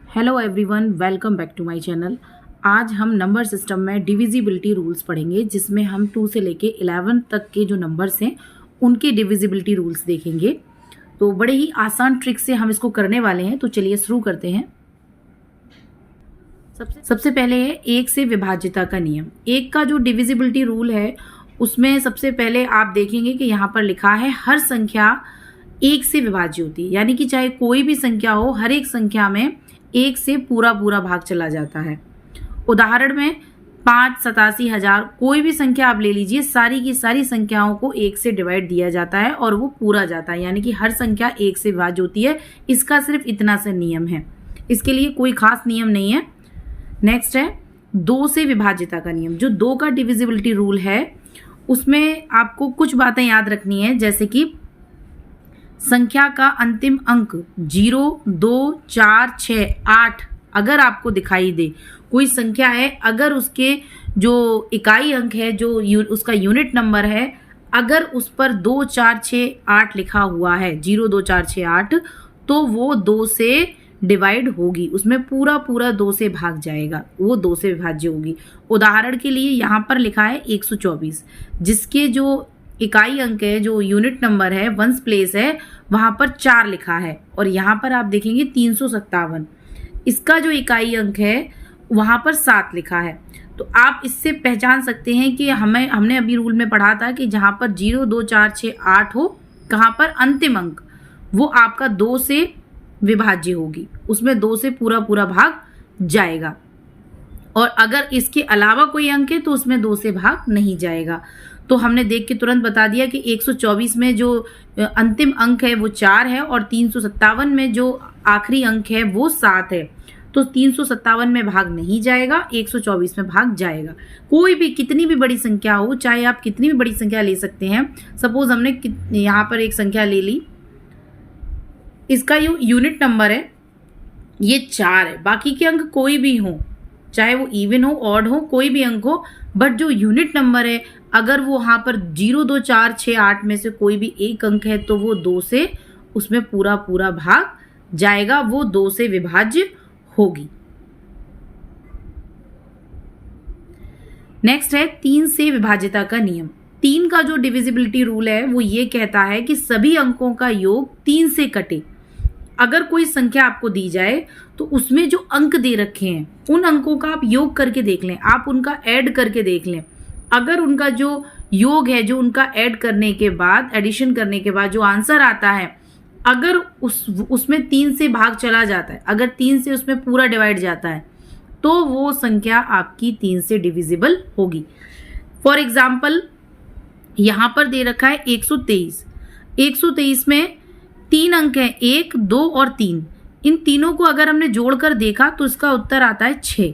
Hello everyone, welcome back to my channel. आज हम number system में डिविजिबिलिटी रूल्स पढ़ेंगे, जिसमें हम 2 से लेके 11 तक के जो नंबर्स हैं उनके डिविजिबिलिटी रूल्स देखेंगे। तो बड़े ही आसान ट्रिक से हम इसको करने वाले हैं, तो चलिए शुरू करते हैं। सबसे पहले है 1 से विभाज्यता का नियम। 1 का जो डिविजिबिलिटी रूल है उसमें सबसे पहले आप देखेंगे कि यहाँ पर लिखा है हर संख्या 1 से विभाज्य होती है, यानी कि चाहे कोई भी संख्या हो, हर एक संख्या में 1 से पूरा भाग चला जाता है। उदाहरण में 5, 87,000 कोई भी संख्या आप ले लीजिए, सारी की सारी संख्याओं को 1 से डिवाइड दिया जाता है और वो पूरा जाता है, यानी कि हर संख्या 1 से विभाज्य होती है। इसका सिर्फ इतना सा नियम है, इसके लिए कोई खास नियम नहीं है। नेक्स्ट है 2 से विभाज्यता का नियम। जो 2 का डिविजिबिलिटी रूल है उसमें आपको कुछ बातें याद रखनी है, जैसे कि संख्या का अंतिम अंक 0, 2, 4, 6, 8 अगर आपको दिखाई दे, कोई संख्या है, अगर उसके जो इकाई अंक है, जो उसका यूनिट नंबर है, अगर उस पर 2, 4, 6, 8 लिखा हुआ है, 0, 2, 4, 6, 8, तो वो 2 से डिवाइड होगी, उसमें पूरा 2 से भाग जाएगा, वो 2 से विभाज्य होगी। उदाहरण के लिए यहाँ पर लिखा है 124, जिसके जो इकाई अंक है, जो यूनिट नंबर है, वंस प्लेस है, वहां पर 4 लिखा है, और यहाँ पर आप देखेंगे 357, इसका जो इकाई अंक है वहां पर 7 लिखा है। तो आप इससे पहचान सकते हैं कि हमने अभी रूल में पढ़ा था कि जहां पर 0, 2, 4, 6, 8 हो, कहां पर अंतिम अंक वो आपका 2 से विभाज्य होगी, उसमें 2 से पूरा भाग जाएगा, और अगर इसके अलावा कोई अंक है तो उसमें 2 से भाग नहीं जाएगा। तो हमने देख के तुरंत बता दिया कि 124 में जो अंतिम अंक है वो 4 है, और 357 में जो आखिरी अंक है वो 7 है। तो 357 में भाग नहीं जाएगा, 124 में भाग जाएगा। कोई भी कितनी भी बड़ी संख्या हो, चाहे आप कितनी भी बड़ी संख्या ले सकते हैं। सपोज हमने यहाँ पर एक संख्या ले ली, इसका यूनिट नंबर है ये 4 है, बाकी के अंक कोई भी हो, चाहे वो इवन हो, ऑड हो, कोई भी अंक हो, बट जो यूनिट नंबर है अगर वो वहां पर 0, 2, 4, 6, 8 में से कोई भी एक अंक है तो वो 2 से उसमें पूरा भाग जाएगा, वो 2 से विभाज्य होगी। नेक्स्ट है 3 से विभाज्यता का नियम। 3 का जो डिविजिबिलिटी रूल है वो ये कहता है कि सभी अंकों का योग 3 से कटे। अगर कोई संख्या आपको दी जाए तो उसमें जो अंक दे रखे हैं उन अंकों का आप योग करके देख लें, आप उनका ऐड करके देख लें। अगर उनका जो योग है, जो उनका ऐड करने के बाद, एडिशन करने के बाद जो आंसर आता है, अगर उसमें 3 से भाग चला जाता है, अगर 3 से उसमें पूरा डिवाइड जाता है, तो वो संख्या आपकी 3 से डिविजिबल होगी। फॉर एग्जाम्पल यहां पर दे रखा है 123। 123 में 3 अंक हैं, 1, 2 और 3। इन तीनों को अगर हमने जोड़कर देखा तो इसका उत्तर आता है 6,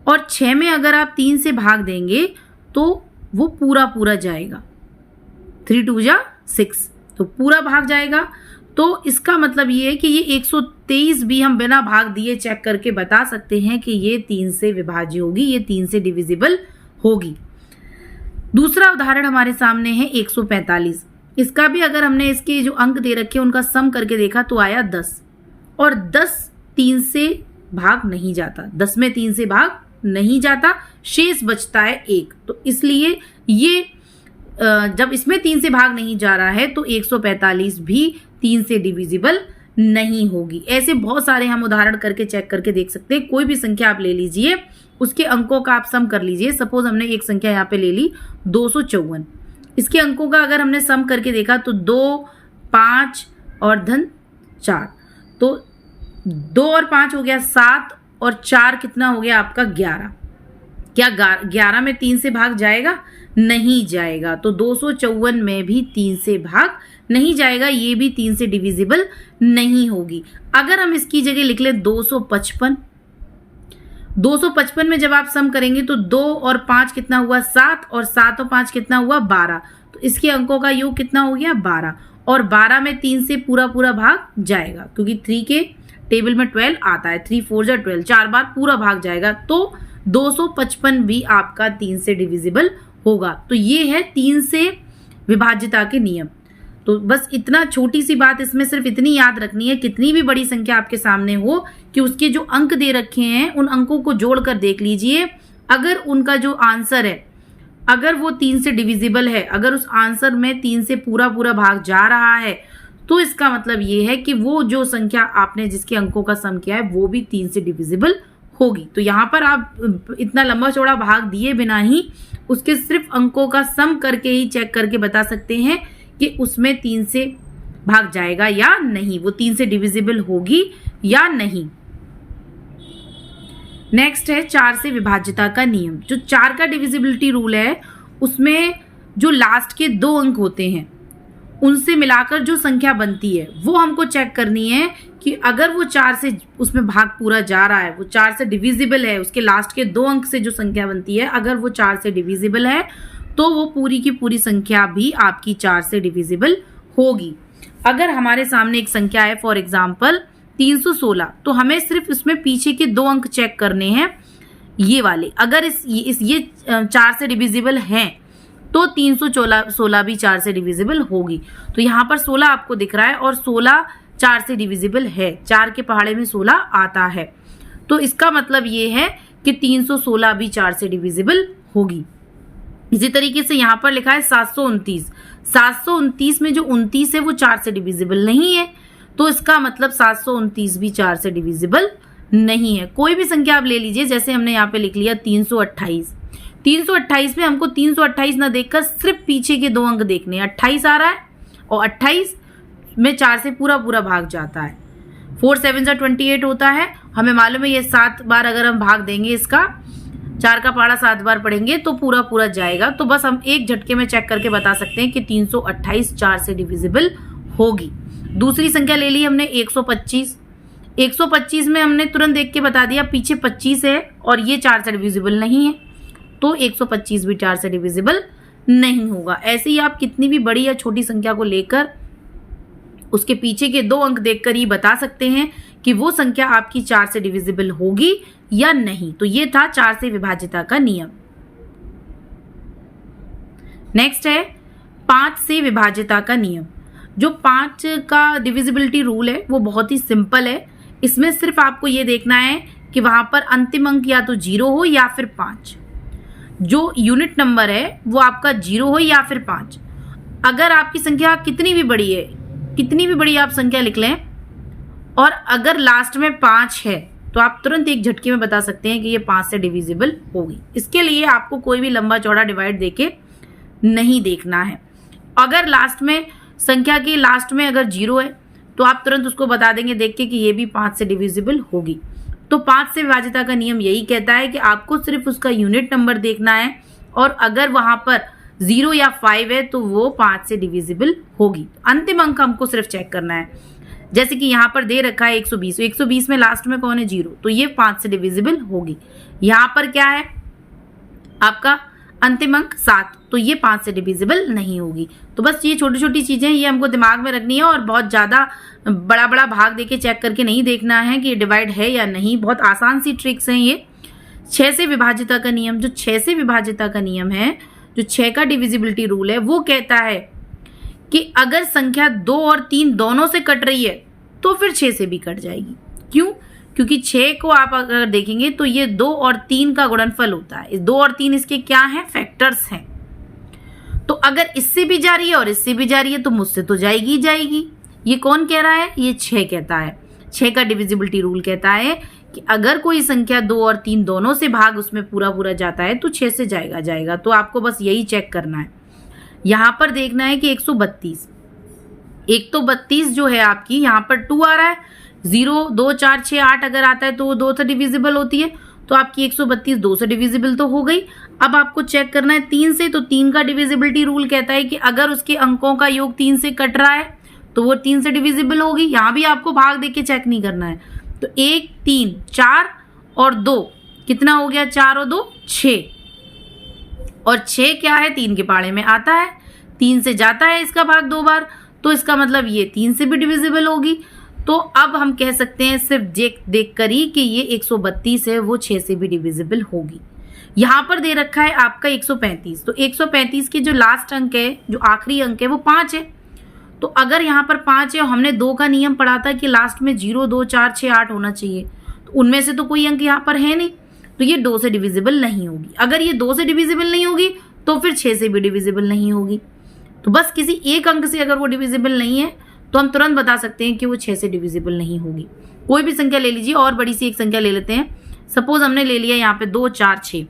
और 6 में अगर आप 3 से भाग देंगे तो वो पूरा जाएगा, 3 2 जा 6, तो पूरा भाग जाएगा। तो इसका मतलब ये है कि ये 123 भी हम बिना भाग दिए चेक करके बता सकते हैं कि ये 3 से विभाज्य होगी, ये 3 से डिविजिबल होगी। दूसरा उदाहरण हमारे सामने है 145। इसका भी अगर हमने इसके जो अंक दे रखे उनका सम करके देखा तो आया 10, और 10 3 से भाग नहीं जाता, 10 में 3 से भाग नहीं जाता, शेष बचता है 1। तो इसलिए ये जब इसमें 3 से भाग नहीं जा रहा है तो 145 भी 3 से डिविजिबल नहीं होगी। ऐसे बहुत सारे हम उदाहरण करके चेक करके देख सकते हैं। कोई भी संख्या आप ले लीजिए, उसके अंकों का आप सम कर लीजिए। सपोज हमने एक संख्या यहाँ पे ले ली 254, इसके अंकों का अगर हमने सम करके देखा तो 2, 5 और धन 4, तो 2 और 5 हो गया 7, और 4 कितना हो गया आपका 11। क्या 11 में 3 से भाग जाएगा? नहीं जाएगा। तो 254 में भी 3 से भाग नहीं जाएगा, ये भी 3 से डिविजिबल नहीं होगी। अगर हम इसकी जगह लिख ले 255, 255 में जब आप सम करेंगे तो 2 और 5 कितना हुआ 7, और 7 और 5 कितना हुआ 12, तो इसके अंकों का योग कितना हो गया 12, और 12 में 3 से पूरा भाग जाएगा, क्योंकि 3 के टेबल में 12 आता है, 3 4 जा 12, 4 बार पूरा भाग जाएगा। तो 255 भी आपका 3 से डिविजिबल होगा। तो ये है 3 से विभाज्यता के नियम। तो बस इतना छोटी सी बात इसमें सिर्फ इतनी याद रखनी है, कितनी भी बड़ी संख्या आपके सामने हो कि उसके जो अंक दे रखे हैं उन अंकों को जोड़कर देख लीजिए। अगर उनका जो आंसर है अगर वो 3 से डिविजिबल है, अगर उस आंसर में 3 से पूरा पूरा भाग जा रहा है, तो इसका मतलब ये है कि वो जो संख्या आपने जिसके अंकों का सम किया है वो भी 3 से डिविजिबल होगी। तो यहाँ पर आप इतना लंबा चौड़ा भाग दिए बिना ही उसके सिर्फ अंकों का सम करके ही चेक करके बता सकते हैं कि उसमें 3 से भाग जाएगा या नहीं, वो 3 से डिविजिबल होगी या नहीं। नेक्स्ट है 4 से विभाज्यता का नियम। जो 4 का डिविजिबिलिटी रूल है उसमें जो लास्ट के 2 अंक होते हैं उनसे मिलाकर जो संख्या बनती है वो हमको चेक करनी है कि अगर वो 4 से उसमें भाग पूरा जा रहा है, वो 4 से डिविजिबल है, उसके लास्ट के 2 अंक से जो संख्या बनती है अगर वो 4 से डिविजिबल है तो वो पूरी की पूरी संख्या भी आपकी 4 से डिविजिबल होगी। अगर हमारे सामने एक संख्या है फॉर एग्जाम्पल 316, तो हमें सिर्फ इसमें पीछे के 2 अंक चेक करने हैं ये वाले। अगर ये 4 से डिविजिबल हैं तो 316 भी 4 से डिविजिबल होगी। तो यहाँ पर 16 आपको दिख रहा है और 16 4 से डिविजिबल है, 4 के पहाड़े में 16 आता है, तो इसका मतलब ये है कि 316 भी 4 से डिविजिबल होगी। इसी तरीके से यहाँ पर लिखा है 729, 729 में जो 29 है वो 4 से डिविजिबल नहीं है, तो इसका मतलब 729 भी 4 से डिविजिबल नहीं है। कोई भी संख्या आप ले लीजिए, जैसे हमने यहाँ पे लिख लिया 328, 328 में हमको 328 ना देखकर सिर्फ पीछे के 2 अंक देखने हैं। 28 आ रहा है और 28 में 4 से पूरा पूरा भाग जाता है, 4 7 28 होता है। हमें मालूम है ये 7 बार अगर हम भाग देंगे इसका, 4 का पहाड़ा 7 बार पढ़ेंगे तो पूरा पूरा जाएगा। तो बस हम एक झटके में चेक करके बता सकते हैं कि 328 4 से डिविजिबल होगी। दूसरी संख्या ले ली हमने 125, 125 में हमने तुरंत देख के बता दिया पीछे 25 है और ये 4 से डिविजिबल नहीं है, तो 125 भी 4 से डिविजिबल नहीं होगा। ऐसे ही आप कितनी भी बड़ी या छोटी संख्या को लेकर उसके पीछे के 2 अंक देखकर ही बता सकते हैं कि वो संख्या आपकी 4 से डिविजिबल होगी या नहीं। तो ये था 4 से विभाज्यता का नियम। नेक्स्ट है 5 से विभाज्यता का नियम। जो 5 का डिविजिबिलिटी रूल है वो बहुत ही सिंपल है। इसमें सिर्फ आपको ये देखना है कि वहां पर अंतिम अंक या तो 0 हो या फिर 5, जो यूनिट नंबर है वो आपका 0 हो या फिर 5। अगर आपकी संख्या कितनी भी बड़ी है, कितनी भी बड़ी आप संख्या लिख लें और अगर लास्ट में 5 है तो आप तुरंत एक झटके में बता सकते हैं कि ये 5 से डिविजिबल होगी। इसके लिए आपको कोई भी लंबा चौड़ा डिवाइड देके नहीं देखना है। अगर लास्ट में संख्या के लास्ट में अगर 0 है तो आप तुरंत उसको बता देंगे देख के कि ये भी 5 से डिविजिबल होगी। तो 5 से विभाज्यता का नियम यही कहता है कि आपको सिर्फ उसका यूनिट नंबर देखना है और अगर वहां पर 0 या 5 है तो वो 5 से डिविजिबल होगी। अंतिम अंक हमको सिर्फ चेक करना है। जैसे कि यहाँ पर दे रखा है 120, 120 में लास्ट में कौन है 0, तो ये 5 से डिविजिबल होगी। यहाँ पर क्या है आपका अंतिम अंक 7, तो ये 5 से डिविजिबल नहीं होगी। तो बस ये छोटी छोटी चीजें ये हमको दिमाग में रखनी है और बहुत ज्यादा बड़ा बड़ा भाग देके चेक करके नहीं देखना है कि ये डिवाइड है या नहीं। बहुत आसान सी ट्रिक्स हैं ये। 6 से विभाज्यता का नियम, जो 6 से विभाज्यता का नियम है, जो 6 का डिविजिबिलिटी रूल है, वो कहता है कि अगर संख्या 2 और 3 दोनों से कट रही है तो फिर 6 से भी कट जाएगी। क्यों? क्योंकि 6 को आप अगर देखेंगे तो ये 2 और 3 का गुणनफल होता है। 2 और 3 इसके क्या हैं? फैक्टर्स हैं। तो अगर इससे भी जा रही है और इससे भी जा रही है तो मुझसे तो जाएगी ही जाएगी। ये कौन कह रहा है? ये 6 कहता है। 6 का डिविजिबिलिटी रूल कहता है कि अगर कोई संख्या 2 और 3 दोनों से भाग उसमें पूरा पूरा जाता है तो 6 से जाएगा। तो आपको बस यही चेक करना है। यहां पर देखना है कि 132, 132 जो है आपकी, यहां पर 2 आ रहा है, 0 2 4 6 8 अगर आता है तो वो 2 से डिविजिबल होती है, तो आपकी 132 2 से डिविजिबल तो हो गई। अब आपको चेक करना है 3 से, तो 3 का डिविजिबिलिटी रूल कहता है कि अगर उसके अंकों का योग 3 से कट रहा है तो वो 3 से डिविजिबल होगी। यहां भी आपको भाग देके चेक नहीं करना है। तो 1 3 4 और 2 कितना हो गया? 4 और 2 6, और 6 क्या है? 3 के पहाड़े में आता है, 3 से जाता है इसका भाग 2 बार, तो इसका मतलब ये 3 से भी डिविजिबल होगी। तो अब हम कह सकते हैं सिर्फ देख कर ही कि ये 132 है वो 6 से भी डिविजिबल होगी। यहां पर दे रखा है आपका 135, तो 135 के जो लास्ट अंक है, जो आखिरी अंक है वो 5 है, तो अगर यहाँ पर 5 है और हमने 2 का नियम पढ़ा था कि लास्ट में 0, 2, 4, 6, 8 होना चाहिए, तो उनमें से तो कोई अंक यहाँ पर है नहीं, तो ये 2 से डिविजिबल नहीं होगी। अगर ये 2 से डिविजिबल नहीं होगी तो फिर 6 से भी डिविजिबल नहीं होगी। तो बस किसी एक अंक से अगर वो डिविजिबल नहीं है तो हम तुरंत बता सकते हैं कि वो 6 से डिविजिबल नहीं होगी। कोई भी संख्या ले लीजिए, और बड़ी सी एक संख्या ले लेते हैं। सपोज हमने ले लिया यहाँ पे 2, 4, 6,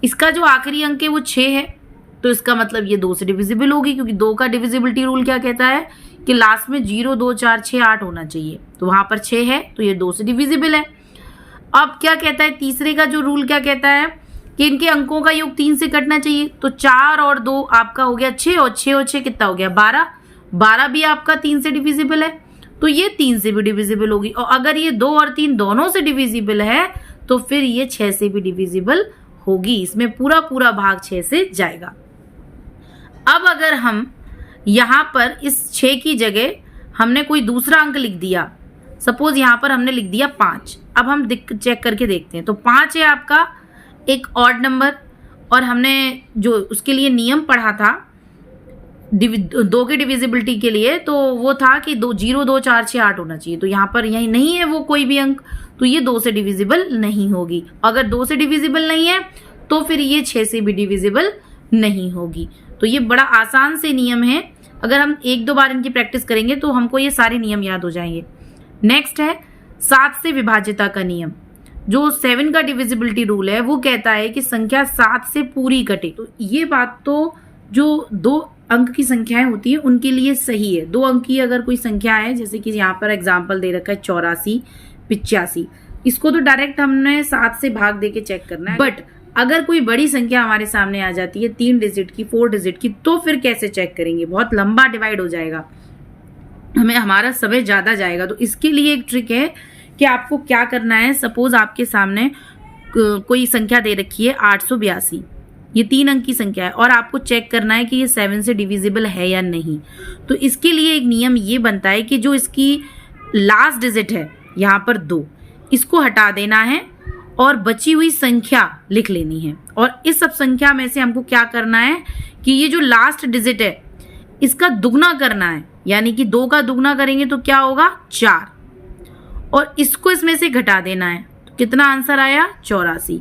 इसका जो आखिरी अंक है वो 6 है, तो इसका मतलब ये 2 से डिविजिबल होगी, क्योंकि 2 का डिविजिबिलिटी रूल क्या कहता है कि लास्ट में 0, 2, 4, 6, 8 होना चाहिए, तो वहां पर 6 है तो ये 2 से डिविजिबल है। अब क्या कहता है, तीसरे का जो रूल क्या कहता है कि इनके अंकों का योग 3 से कटना चाहिए, तो 4 और 2 आपका हो गया 6, और 6 और 6 कितना हो गया 12, 12 भी आपका 3 से डिविजिबल है, तो ये 3 से भी डिविजिबल होगी। और अगर ये 2 और 3 दोनों से डिविजिबल है तो फिर ये 6 से भी डिविजिबल होगी, इसमें पूरा पूरा भाग 6 से जाएगा। अब अगर हम यहाँ पर इस 6 की जगह हमने कोई दूसरा अंक लिख दिया, सपोज यहाँ पर हमने लिख दिया 5, अब हम चेक करके देखते हैं। तो 5 है आपका एक ऑड नंबर, और हमने जो उसके लिए नियम पढ़ा था 2 की डिविजिबिलिटी के लिए, तो वो था कि 0, 2, 4, 6, 8 होना चाहिए, तो यहाँ पर यही नहीं है वो कोई भी अंक, तो ये 2 से डिविजिबल नहीं होगी। अगर 2 से डिविजिबल नहीं है तो फिर ये 6 से भी डिविजिबल नहीं होगी। तो ये बड़ा आसान से नियम है, अगर हम 1-2 बार इनकी प्रैक्टिस करेंगे तो हमको ये सारे नियम याद हो जाएंगे। नेक्स्ट है 7 से विभाज्यता का नियम। जो 7 का डिविजिबिलिटी रूल है वो कहता है कि संख्या 7 से पूरी कटे। तो ये बात तो जो 2 अंक की संख्याएं होती है उनके लिए सही है। 2 अंक की अगर कोई संख्या है, जैसे कि यहाँ पर एग्जाम्पल दे रखा है 84, 85, इसको तो डायरेक्ट हमने 7 से भाग दे के चेक करना है। बट अगर कोई बड़ी संख्या हमारे सामने आ जाती है 3 डिजिट की, 4 डिजिट की, तो फिर कैसे चेक करेंगे? बहुत लंबा डिवाइड हो जाएगा, हमें हमारा समय ज्यादा जाएगा। तो इसके लिए एक ट्रिक है कि आपको क्या करना है। सपोज आपके सामने कोई संख्या दे रखी है 882, ये 3 अंक की संख्या है, और आपको चेक करना है कि ये 7 से डिविजिबल है या नहीं। तो इसके लिए एक नियम ये बनता है कि जो इसकी लास्ट डिजिट है यहाँ पर 2, इसको हटा देना है और बची हुई संख्या लिख लेनी है। और इस सब संख्या में से हमको क्या करना है कि ये जो लास्ट डिजिट है इसका दुगना करना है, यानी कि 2 का दुगना करेंगे तो क्या होगा 4, और इसको इसमें से घटा देना है। तो कितना आंसर आया 84।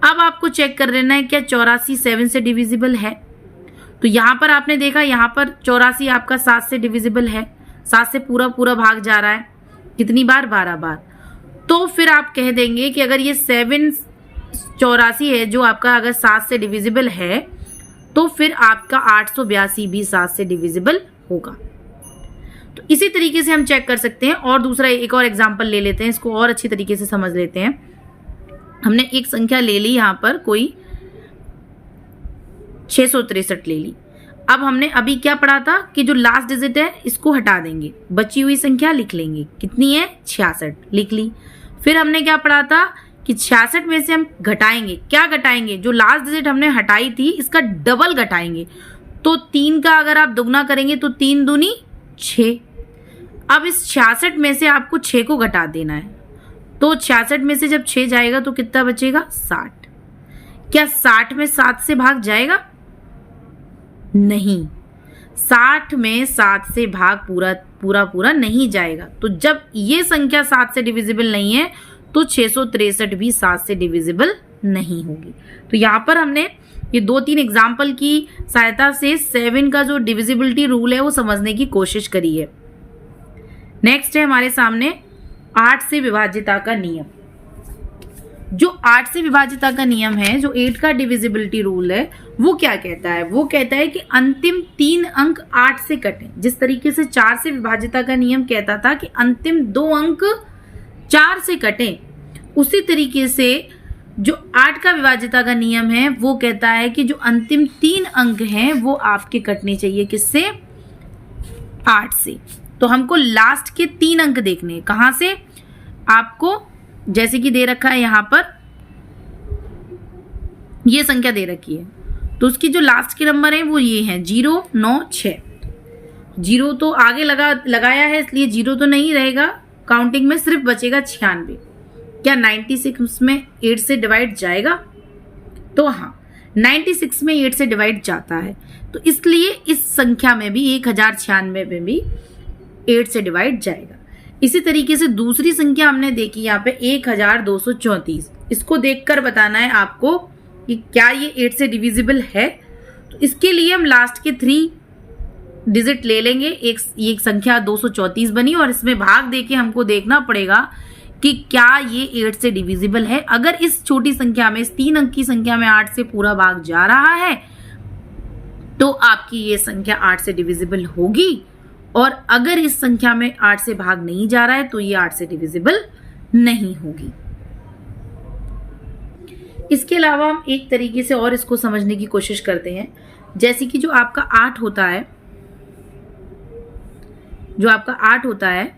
अब आपको चेक कर लेना है क्या 84 7 से डिविजिबल है। तो यहाँ पर आपने देखा, यहाँ पर 84 आपका 7 से डिविजिबल है, 7 से पूरा पूरा भाग जा रहा है, कितनी बार 12 बार। तो फिर आप कह देंगे कि अगर ये 84 है जो आपका अगर 7 से डिविजिबल है, तो फिर आपका 882 भी 7 से डिविजिबल होगा। तो इसी तरीके से हम चेक कर सकते हैं। और दूसरा एक और एग्जांपल ले लेते हैं, इसको और अच्छी तरीके से समझ लेते हैं। हमने एक संख्या ले ली यहाँ पर कोई 663 ले ली। अब हमने अभी क्या पढ़ा था कि जो लास्ट डिजिट है इसको हटा देंगे, बची हुई संख्या लिख लेंगे, कितनी है 66, लिख ली। फिर हमने क्या पढ़ा था कि 66 में से हम घटाएंगे, क्या घटाएंगे, जो लास्ट डिजिट हमने हटाई थी इसका डबल घटाएंगे। तो 3 का अगर आप दुगना करेंगे तो 3 दूनी 6। अब इस 66 में से आपको 6 को घटा देना है, तो 66 में से जब 6 जाएगा तो कितना बचेगा 60। क्या 60 में 7 से भाग जाएगा? नहीं, 60 में 7 से भाग पूरा नहीं जाएगा। तो जब ये संख्या 7 से डिविजिबल नहीं है तो 663 भी 7 से डिविजिबल नहीं होगी। तो यहाँ पर हमने ये 2-3 एग्जाम्पल की सहायता से 7 का जो डिविजिबिलिटी रूल है वो समझने की कोशिश करी है। नेक्स्ट है हमारे सामने 8 से विभाज्यता का नियम। जो 8 से विभाज्यता का नियम है, जो 8 का डिविजिबिलिटी रूल है, वो क्या कहता है? वो कहता है कि अंतिम 3 अंक 8 से कटें। जिस तरीके से 4 से विभाज्यता का नियम कहता था कि अंतिम 2 अंक 4 से कटें, उसी तरीके से जो 8 का विभाज्यता का नियम है वो कहता है कि जो अंतिम 3 अंक हैं वो आपके कटने चाहिए, किससे? 8 से। तो हमको लास्ट के 3 अंक देखने, कहां से? आपको जैसे कि दे रखा है यहाँ पर ये संख्या दे रखी है, तो उसकी जो लास्ट के नंबर है वो ये है 0, 9, 6। 0 तो आगे लगाया है इसलिए 0 तो नहीं रहेगा काउंटिंग में, सिर्फ बचेगा 96। क्या 96 में 8 से डिवाइड जाएगा? तो हाँ, 96 में 8 से डिवाइड जाता है, तो इसलिए इस संख्या में भी 1096 में भी 8 से डिवाइड जाएगा। इसी तरीके से दूसरी संख्या हमने देखी यहाँ पे 1234। इसको देखकर बताना है आपको कि क्या ये 8 से डिविजिबल है। तो इसके लिए हम लास्ट के 3 डिजिट ले लेंगे। एक संख्या 234 बनी और इसमें भाग देके हमको देखना पड़ेगा कि क्या ये 8 से डिविजिबल है। अगर इस छोटी संख्या में, इस 3 अंक की संख्या में 8 से पूरा भाग जा रहा है तो आपकी ये संख्या 8 से डिविजिबल होगी, और अगर इस संख्या में 8 से भाग नहीं जा रहा है तो ये 8 से डिविजिबल नहीं होगी। इसके अलावा हम एक तरीके से और इसको समझने की कोशिश करते हैं, जैसे कि जो आपका 8 होता है,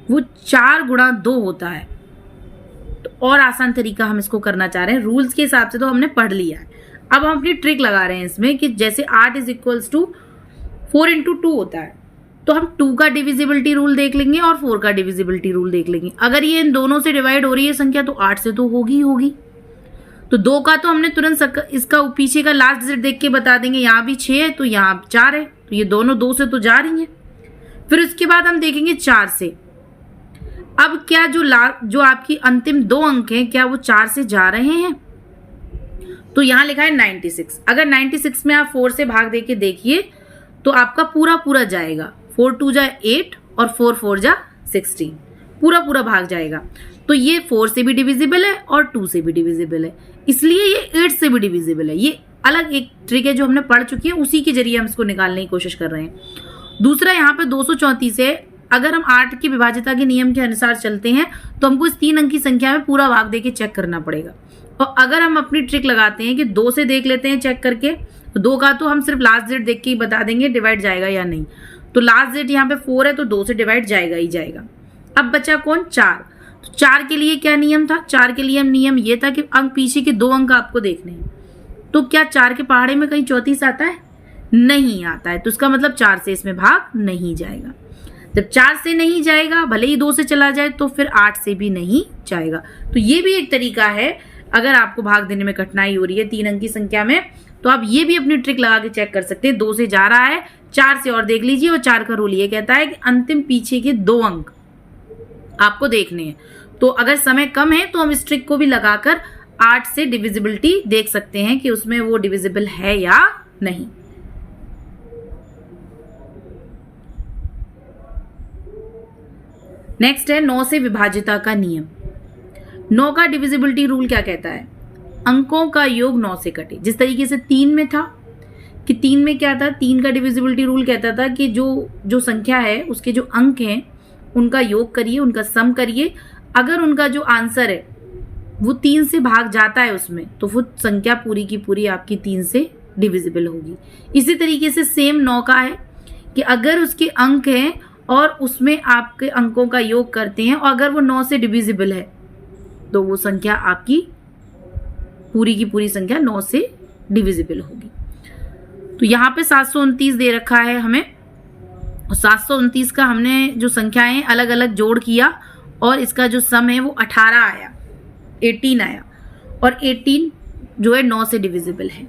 वो 4 गुणा 2 होता है। तो और आसान तरीका हम इसको करना चाह रहे हैं। रूल्स के हिसाब से तो हमने पढ़ लिया है, अब हम अपनी ट्रिक लगा रहे हैं इसमें कि जैसे 8 इज इक्वल्स टू 4 इंटू 2 होता है, तो हम 2 का डिविजिबिलिटी रूल देख लेंगे और 4 का डिविजिबिलिटी रूल देख लेंगे। अगर ये इन दोनों से डिवाइड हो रही है संख्या तो 8 से तो होगी। तो 2 का तो हमने तुरंत इसका पीछे का लास्ट डिजिट देख के बता देंगे, यहाँ भी 6 है तो यहाँ 4 है, तो ये दोनों 2 से तो जा रही हैं। फिर उसके बाद हम देखेंगे 4 से। अब क्या जो आपकी अंतिम 2 अंक हैं क्या वो 4 से जा रहे हैं? तो यहां लिखा है 96। अगर 96 में आप 4 से भाग देके देखिए तो आपका पूरा जाएगा। 4 2 जा 8 और 4 4 जा 16, पूरा भाग जाएगा। तो ये 4 से भी डिविजिबल है और 2 से भी डिविजिबल है, इसलिए ये 8 से भी डिविजिबल है। ये अलग एक ट्रिक है जो हमने पढ़ चुकी है, उसी के जरिए हम इसको निकालने की कोशिश कर रहे हैं। दूसरा यहाँ पे 234 है। अगर हम 8 की विभाज्यता के नियम के अनुसार चलते हैं तो हमको इस 3 अंक की संख्या में पूरा भाग देके चेक करना पड़ेगा। और अगर हम अपनी ट्रिक लगाते हैं कि 2 से देख लेते हैं चेक करके, तो 2 का तो हम सिर्फ लास्ट डिजिट देख के ही बता देंगे डिवाइड जाएगा या नहीं। तो लास्ट डिजिट यहाँ पे 4 है तो 2 से डिवाइड जाएगा ही जाएगा। अब बचा कौन? 4। तो 4 के लिए क्या नियम था? 4 के लिए नियम ये था कि अंक पीछे के 2 अंक आपको देखने हैं। तो क्या 4 के पहाड़े में कहीं 34 आता है? नहीं आता है। तो इसका मतलब 4 से इसमें भाग नहीं जाएगा। जब 4 से नहीं जाएगा, भले ही 2 से चला जाए, तो फिर 8 से भी नहीं जाएगा। तो ये भी एक तरीका है, अगर आपको भाग देने में कठिनाई हो रही है 3 अंक की संख्या में, तो आप ये भी अपनी ट्रिक लगा के चेक कर सकते हैं। 2 से जा रहा है, 4 से और देख लीजिए। और 4 का रूल ये कहता है कि अंतिम पीछे के 2 अंक आपको देखने हैं। तो अगर समय कम है तो हम इस ट्रिक को भी लगाकर 8 से डिविजिबिलिटी देख सकते हैं कि उसमें वो डिविजिबल है या नहीं। नेक्स्ट है 9 से विभाज्यता का नियम। 9 का डिविजिबिलिटी रूल क्या कहता है? अंकों का योग 9 से कटे। जिस तरीके से 3 में था कि 3 में क्या था, 3 का डिविजिबिलिटी रूल कहता था कि जो संख्या है उसके जो अंक हैं उनका योग करिए, उनका सम करिए। अगर उनका जो आंसर है वो 3 से भाग जाता है उसमें, तो वो संख्या पूरी की पूरी आपकी 3 से डिविजिबल होगी। इसी तरीके से सेम 9 का है कि अगर उसके अंक हैं और उसमें आपके अंकों का योग करते हैं और अगर वो 9 से डिविजिबल है तो वो संख्या आपकी पूरी की पूरी संख्या 9 से डिविजिबल होगी। तो यहाँ पे 729 दे रखा है हमें, और 729 का हमने जो संख्याएं अलग अलग जोड़ किया और इसका जो सम है वो 18 आया, 18 आया, और 18 जो है 9 से डिविजिबल है।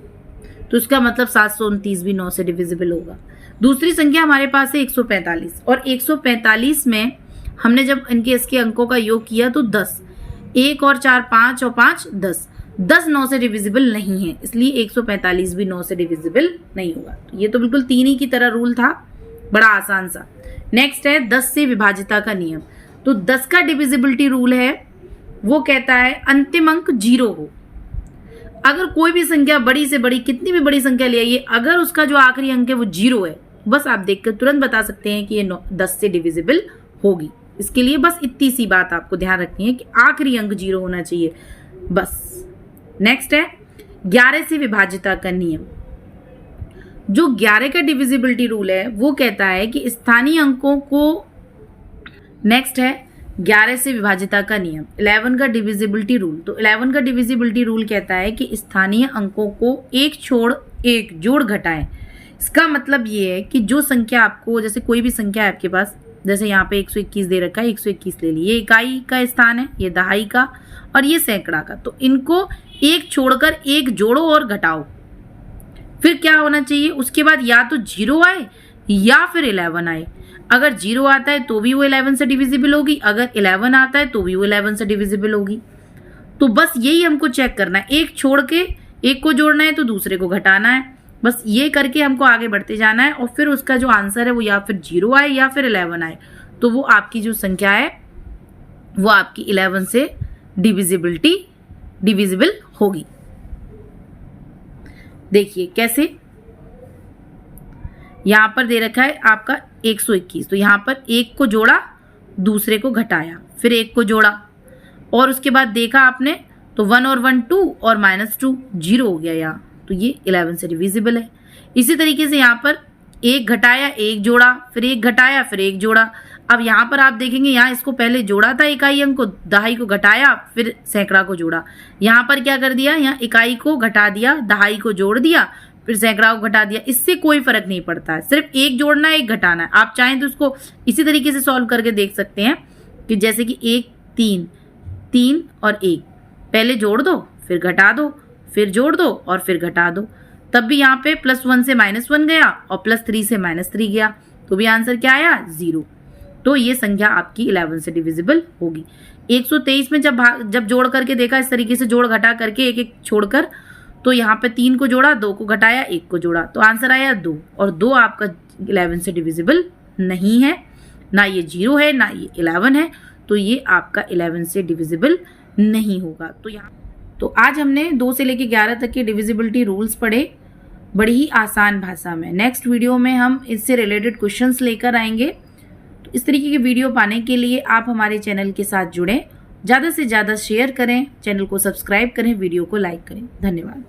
तो इसका मतलब 729 भी 9 से डिविजिबल होगा। दूसरी संख्या हमारे पास है 145, और 145 में हमने जब इसके अंकों का योग किया तो 10, 1 और 4 5 और 5 10, 10 9 से डिविजिबल नहीं है, इसलिए 145 भी 9 से डिविजिबल नहीं होगा। तो ये तो बिल्कुल 3 ही की तरह रूल था, बड़ा आसान सा। नेक्स्ट है 10 से विभाज्यता का नियम। तो 10 का डिविजिबिलिटी रूल है, वो कहता है अंतिम अंक 0 हो। अगर कोई भी संख्या बड़ी से बड़ी, कितनी भी बड़ी संख्या ले आइए, अगर उसका जो आखिरी अंक है वो 0 है, बस आप देखकर तुरंत बता सकते हैं कि ये 10 से डिविजिबल होगी। इसके लिए बस इतनी सी बात आपको ध्यान रखनी है कि आखिरी अंक 0 होना चाहिए, बस। नेक्स्ट है 11 से विभाज्यता का नियम। जो 11 का डिविजिबिलिटी रूल है वो कहता है कि स्थानीय अंकों को, नेक्स्ट है 11 से विभाज्यता का नियम, 11 का डिविजिबिलिटी रूल। तो 11 का डिविजिबिलिटी रूल कहता है कि स्थानीय अंकों को एक छोड़ एक जोड़ घटाएं। इसका मतलब ये है कि जो संख्या आपको, जैसे कोई भी संख्या है आपके पास, जैसे यहाँ पे 121 दे रखा है, 121 ले ली, ये इकाई का स्थान है, ये दहाई का और ये सैकड़ा का, तो इनको एक छोड़कर एक जोड़ो और घटाओ, फिर क्या होना चाहिए, उसके बाद या तो 0 आए या फिर 11 आए। अगर 0 आता है तो भी वो 11 से डिविजिबल होगी, अगर 11 आता है तो भी वो 11 से डिविजिबल होगी। तो बस यही हमको चेक करना है, एक छोड़ के एक को जोड़ना है तो दूसरे को घटाना है, बस ये करके हमको आगे बढ़ते जाना है। और फिर उसका जो आंसर है वो या फिर 0 आए या फिर 11 आए, तो वो आपकी जो संख्या है वो आपकी 11 से डिविजिबल होगी। देखिए कैसे, यहां पर दे रखा है आपका 121, तो यहां पर एक को जोड़ा, दूसरे को घटाया, फिर एक को जोड़ा और उसके बाद देखा आपने तो 1 और 1 2 और -2 0 हो गया यहाँ, तो ये 11 से डिविजिबल है। इसी तरीके से यहाँ पर एक घटाया, एक जोड़ा, फिर एक घटाया, फिर एक जोड़ा। अब यहाँ पर आप देखेंगे, यहाँ इसको पहले जोड़ा था इकाई अंक को, दहाई को घटाया, फिर सैकड़ा को जोड़ा। यहाँ पर क्या कर दिया, यहाँ इकाई को घटा दिया, दहाई को जोड़ दिया, फिर सैकड़ा को घटा दिया। इससे कोई फर्क नहीं पड़ता है, सिर्फ एक जोड़ना है, एक घटाना है। आप चाहें तो इसको इसी तरीके से सॉल्व करके देख सकते हैं कि जैसे कि 1 3 3 और 1, पहले जोड़ दो, फिर घटा दो, फिर जोड़ दो और फिर घटा दो। तब भी यहाँ पे +1 से -1 गया और +3 से -3 गया, तो भी आंसर क्या आया, 0। तो ये संख्या आपकी 11 से डिविजिबल होगी। 123 में जब जोड़ करके देखा, इस तरीके से जोड़ घटा करके एक एक छोड़कर, तो यहाँ पे 3 को जोड़ा, 2 को घटाया, 1 को जोड़ा, तो आंसर आया 2। और 2 आपका 11 से डिविजिबल नहीं है, ना ये 0 है ना ये 11 है, तो ये आपका 11 से डिविजिबल नहीं होगा। तो आज हमने 2 से लेकर 11 तक के डिविजिबिलिटी रूल्स पढ़े, बड़ी ही आसान भाषा में। नेक्स्ट वीडियो में हम इससे रिलेटेड क्वेश्चंस लेकर आएंगे। तो इस तरीके की वीडियो पाने के लिए आप हमारे चैनल के साथ जुड़ें, ज़्यादा से ज़्यादा शेयर करें, चैनल को सब्सक्राइब करें, वीडियो को लाइक करें। धन्यवाद।